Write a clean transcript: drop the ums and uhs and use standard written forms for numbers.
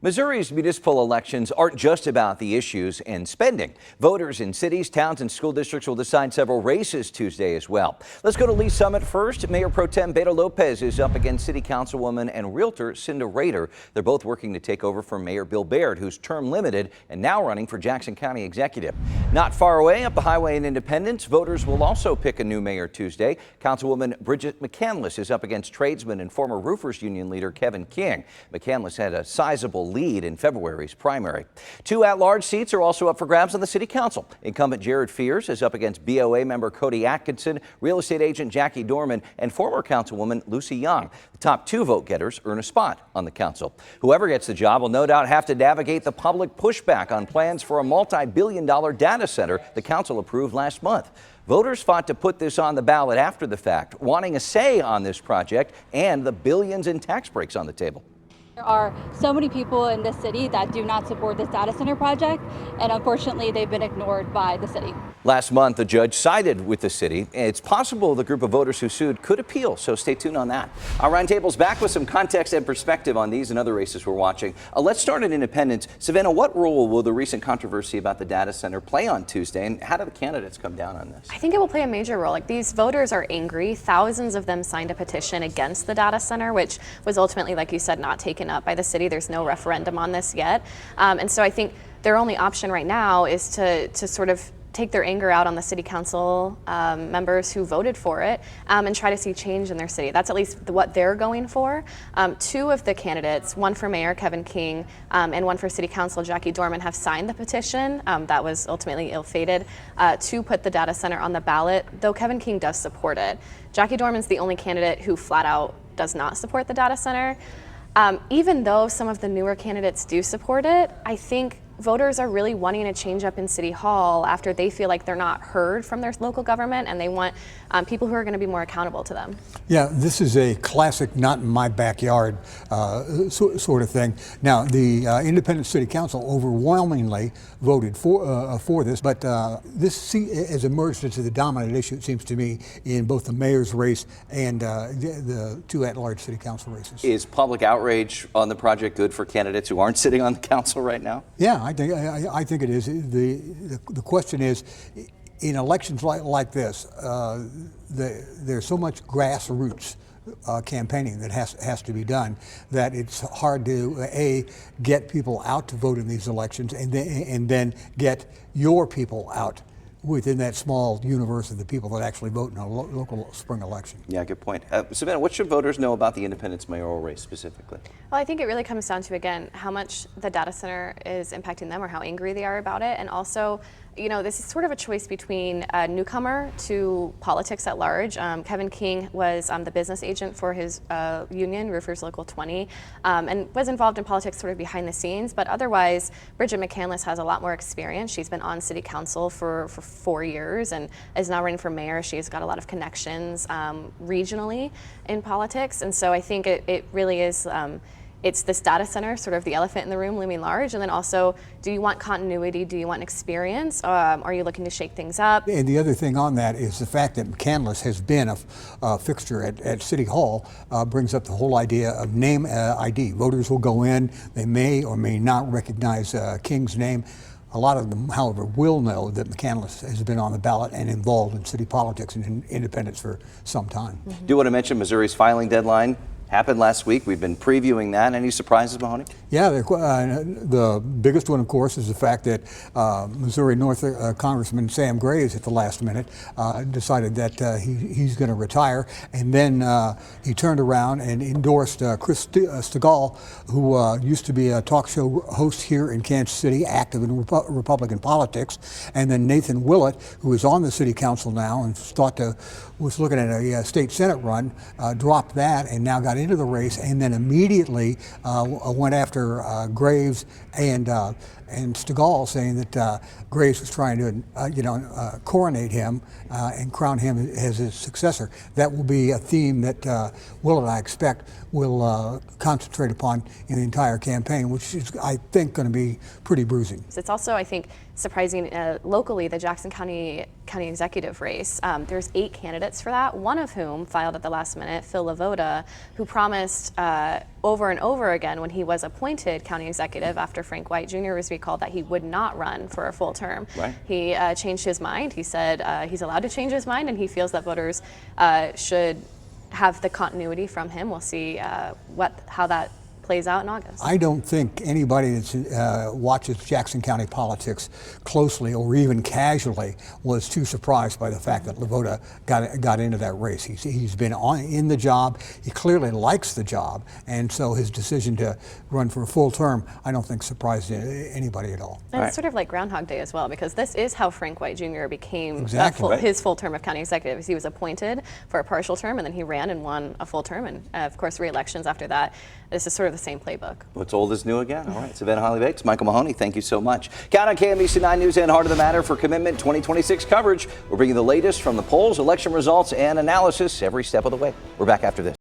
Missouri's municipal elections aren't just about the issues and spending. Voters in cities, towns, and school districts will decide several races Tuesday as well. Let's go to Lee's Summit first. Mayor Pro Tem Beto Lopez is up against City Councilwoman and Realtor Cinda Rader. They're both working to take over from Mayor Bill Baird, who's term limited and now running for Jackson County Executive. Not far away, up the highway in Independence, voters will also pick a new mayor Tuesday. Councilwoman Bridget McCandless is up against tradesman and former Roofers Union leader Kevin King. McCandless had a sizable lead in February's primary. Two at-large seats are also up for grabs on the City Council. Incumbent Jared Fears is up against BOA member Cody Atkinson, real estate agent Jackie Dorman, and former Councilwoman Lucy Young. The top two vote-getters earn a spot on the council. Whoever gets the job will no doubt have to navigate the public pushback on plans for a multi-billion-dollar data center the council approved last month. Voters fought to put this on the ballot after the fact, wanting a say on this project and the billions in tax breaks on the table. There are so many people in this city that do not support this data center project, and unfortunately they've been ignored by the city. Last month, the judge sided with the city. It's possible the group of voters who sued could appeal, so stay tuned on that. Our roundtable's back with some context and perspective on these and other races we're watching. Let's start at Independence. Savannah, what role will the recent controversy about the data center play on Tuesday, and how do the candidates come down on this? I think it will play a major role. These voters are angry. Thousands of them signed a petition against the data center, which was ultimately, like you said, not taken up by the city. There's no referendum on this yet. And so I think their only option right now is to sort of take their anger out on the city council members who voted for it and try to see change in their city. That's at least what they're going for. Two of the candidates, one for mayor, Kevin King, and one for city council, Jackie Dorman, have signed the petition that was ultimately ill-fated to put the data center on the ballot, though Kevin King does support it. Jackie Dorman's the only candidate who flat out does not support the data center. Even though some of the newer candidates do support it, I think voters are really wanting a change up in City Hall after they feel like they're not heard from their local government, and they want people who are going to be more accountable to them. Yeah, this is a classic not in my backyard sort of thing. Now, the Independent City Council overwhelmingly voted for this, but this seat has emerged into the dominant issue, it seems to me, in both the mayor's race and the two at-large city council races. Is public outrage on the project good for candidates who aren't sitting on the council right now? Yeah, I think it is. The question is, in elections like this, there's so much grassroots campaigning that has to be done that it's hard to get people out to vote in these elections and then get your people out within that small universe of the people that actually vote in a local spring election. Yeah, good point. Savannah, what should voters know about the Independence mayoral race specifically? Well, I think it really comes down to, again, how much the data center is impacting them or how angry they are about it. And also, you know, this is sort of a choice between a newcomer to politics at large. Kevin King was the business agent for his union, Roofers Local 20, and was involved in politics sort of behind the scenes. But otherwise, Bridget McCandless has a lot more experience. She's been on city council for 4 years and is now running for mayor. She's got a lot of connections regionally in politics. And so I think it really is it's this data center, sort of the elephant in the room looming large, and then also, do you want continuity? Do you want experience? Are you looking to shake things up? And the other thing on that is the fact that McCandless has been a fixture at City Hall brings up the whole idea of name ID. Voters will go in, they may or may not recognize King's name. A lot of them, however, will know that McCandless has been on the ballot and involved in city politics and in independence for some time. Mm-hmm. Do want to mention Missouri's filing deadline happened last week. We've been previewing that. Any surprises, Mahoney? Yeah, the biggest one, of course, is the fact that Missouri North Congressman Sam Graves, at the last minute, decided that he's going to retire, and then he turned around and endorsed Chris Stigall, who used to be a talk show host here in Kansas City, active in Republican politics, and then Nathan Willett, who is on the city council now and was looking at a state senate run, dropped that and now got into the race, and then immediately went after Graves and Stigall, saying that Graves was trying to, coronate him and crown him as his successor. That will be a theme that Will and I expect will concentrate upon in the entire campaign, which is, I think, going to be pretty bruising. It's also, I think, surprising locally, the Jackson County executive race. There's 8 candidates for that, one of whom filed at the last minute, Phil Lavoda, who promised over and over again when he was appointed county executive after Frank White Jr. was recalled that he would not run for a full term. Right. He changed his mind. He said he's allowed to change his mind, and he feels that voters should have the continuity from him. We'll see how that plays out in August. I don't think anybody that watches Jackson County politics closely or even casually was too surprised by the fact that Lavoda got into that race. He's been in the job. He clearly likes the job, and so his decision to run for a full term, I don't think surprised anybody at all. And it's sort of like Groundhog Day as well, because this is how Frank White Jr. became Exactly. his full term of county executive. He was appointed for a partial term, and then he ran and won a full term, and of course re-elections after that. This is sort of the same playbook. What's old is new again. All right, Savannah Holly-Bakes, Michael Mahoney, thank you so much. Count on KMBC 9 News and Heart of the Matter for Commitment 2026 coverage. We're bringing the latest from the polls, election results, and analysis every step of the way. We're back after this.